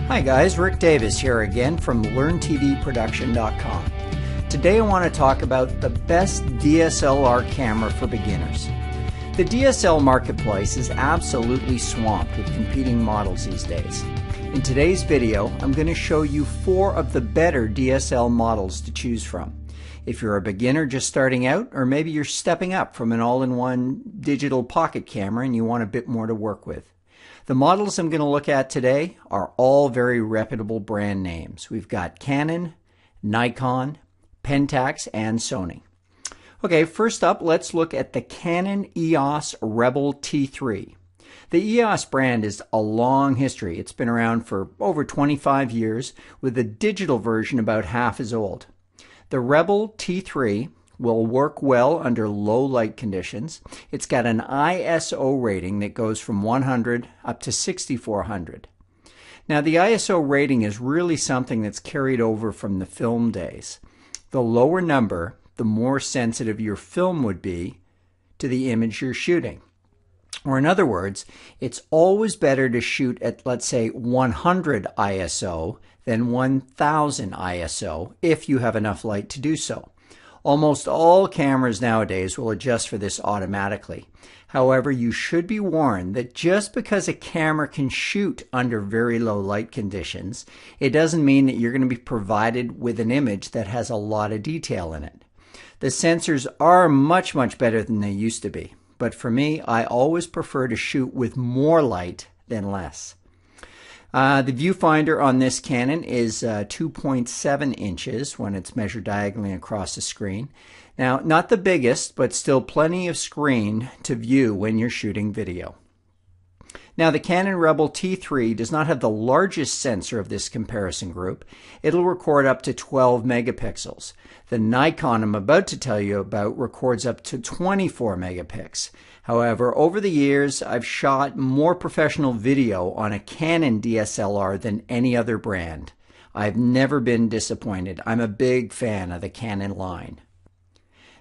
Hi guys, Rick Davis here again from LearnTVProduction.com. Today I want to talk about the best DSLR camera for beginners. The DSL marketplace is absolutely swamped with competing models these days. In today's video, I'm going to show you 4 of the better DSL models to choose from. If you're a beginner just starting out, or maybe you're stepping up from an all-in-one digital pocket camera and you want a bit more to work with. The models I'm going to look at today are all very reputable brand names. We've got Canon, Nikon, Pentax, and Sony. Okay, first up, let's look at the Canon EOS Rebel T3. The EOS brand is a long history. It's been around for over 25 years, with the digital version about half as old. The Rebel T3 will work well under low light conditions. It's got an ISO rating that goes from 100 up to 6400. Now the ISO rating is really something that's carried over from the film days. The lower number, the more sensitive your film would be to the image you're shooting. Or in other words, it's always better to shoot at, let's say, 100 ISO than 1000 ISO if you have enough light to do so. Almost all cameras nowadays will adjust for this automatically. However, you should be warned that just because a camera can shoot under very low light conditions, it doesn't mean that you're going to be provided with an image that has a lot of detail in it. The sensors are much better than they used to be, but for me, I always prefer to shoot with more light than less. The viewfinder on this Canon is 2.7 inches when it's measured diagonally across the screen. Now, not the biggest, but still plenty of screen to view when you're shooting video. Now, the Canon Rebel T3 does not have the largest sensor of this comparison group. It'll record up to 12 megapixels. The Nikon I'm about to tell you about records up to 24 megapixels. However, over the years, I've shot more professional video on a Canon DSLR than any other brand. I've never been disappointed. I'm a big fan of the Canon line.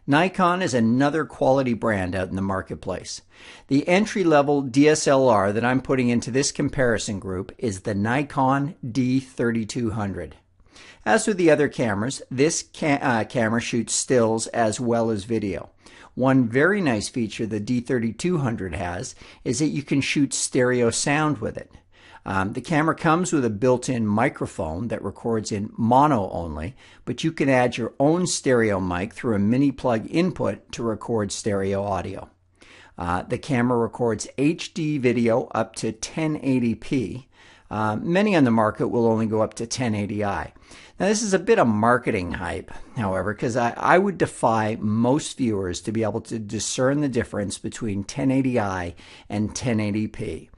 Nikon is another quality brand out in the marketplace. The entry-level DSLR that I'm putting into this comparison group is the Nikon D 3200. As with the other cameras, this camera shoots stills as well as video. One very nice feature the D3200 has is that you can shoot stereo sound with it. The camera comes with a built-in microphone that records in mono only, but you can add your own stereo mic through a mini plug input to record stereo audio. The camera records HD video up to 1080p. Many on the market will only go up to 1080i. Now this is a bit of marketing hype, however, because I would defy most viewers to be able to discern the difference between 1080i and 1080p.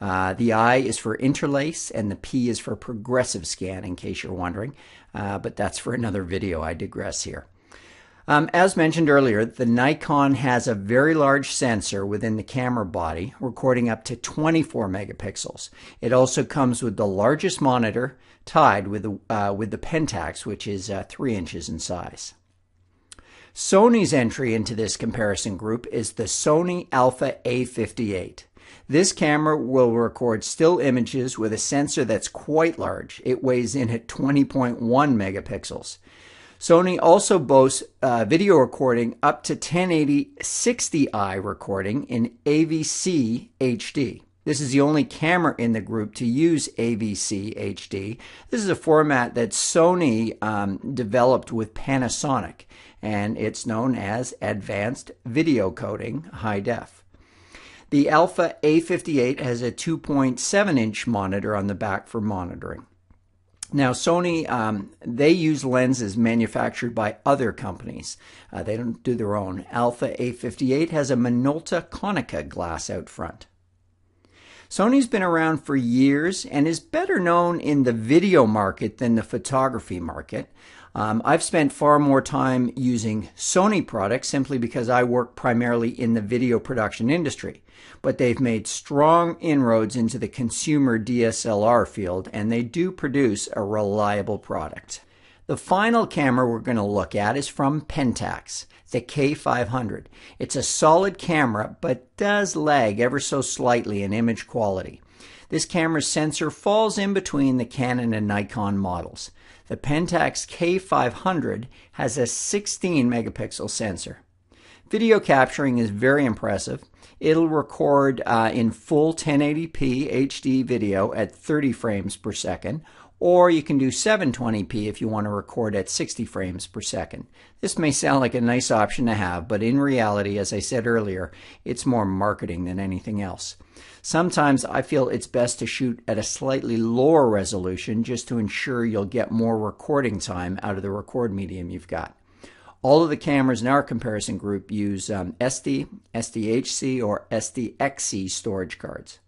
The I is for interlace and the P is for progressive scan, in case you're wondering, but that's for another video. I digress here. As mentioned earlier, the Nikon has a very large sensor within the camera body, recording up to 24 megapixels. It also comes with the largest monitor, tied with the Pentax, which is 3 inches in size. Sony's entry into this comparison group is the Sony Alpha A58. This camera will record still images with a sensor that's quite large. It weighs in at 20.1 megapixels. Sony also boasts video recording up to 1080 60i recording in AVC HD. This is the only camera in the group to use AVC HD. This is a format that Sony developed with Panasonic, and it's known as Advanced Video Coding High Def. The Alpha A58 has a 2.7-inch monitor on the back for monitoring. Now, Sony, they use lenses manufactured by other companies. They don't do their own. Alpha A58 has a Minolta Konica glass out front. Sony's been around for years and is better known in the video market than the photography market. I've spent far more time using Sony products simply because I work primarily in the video production industry. But they've made strong inroads into the consumer DSLR field, and they do produce a reliable product. The final camera we're going to look at is from Pentax, the K500. It's a solid camera, but does lag ever so slightly in image quality. This camera's sensor falls in between the Canon and Nikon models. The Pentax K500 has a 16 megapixel sensor. Video capturing is very impressive. It'll record in full 1080p HD video at 30 frames per second, or you can do 720p if you want to record at 60 frames per second. This may sound like a nice option to have, but in reality, as I said earlier, it's more marketing than anything else. Sometimes I feel it's best to shoot at a slightly lower resolution just to ensure you'll get more recording time out of the record medium you've got. All of the cameras in our comparison group use SD, SDHC, or SDXC storage cards.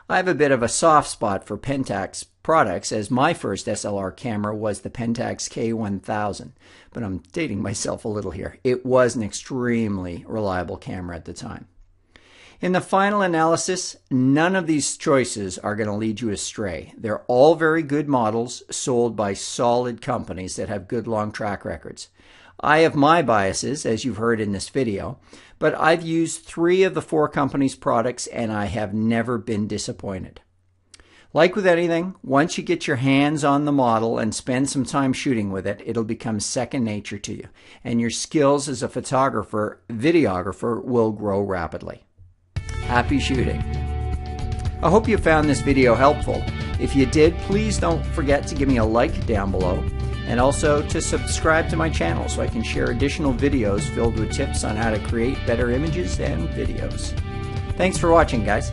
I have a bit of a soft spot for Pentax products, as my first SLR camera was the Pentax K1000, but I'm dating myself a little here. It was an extremely reliable camera at the time. In the final analysis, none of these choices are going to lead you astray. They're all very good models sold by solid companies that have good long track records. I have my biases, as you've heard in this video, but I've used 3 of the 4 companies' products and I have never been disappointed. Like with anything, once you get your hands on the model and spend some time shooting with it, it'll become second nature to you, and your skills as a photographer, videographer will grow rapidly. Happy shooting! I hope you found this video helpful. If you did, please don't forget to give me a like down below, and also to subscribe to my channel so I can share additional videos filled with tips on how to create better images and videos. Thanks for watching, guys.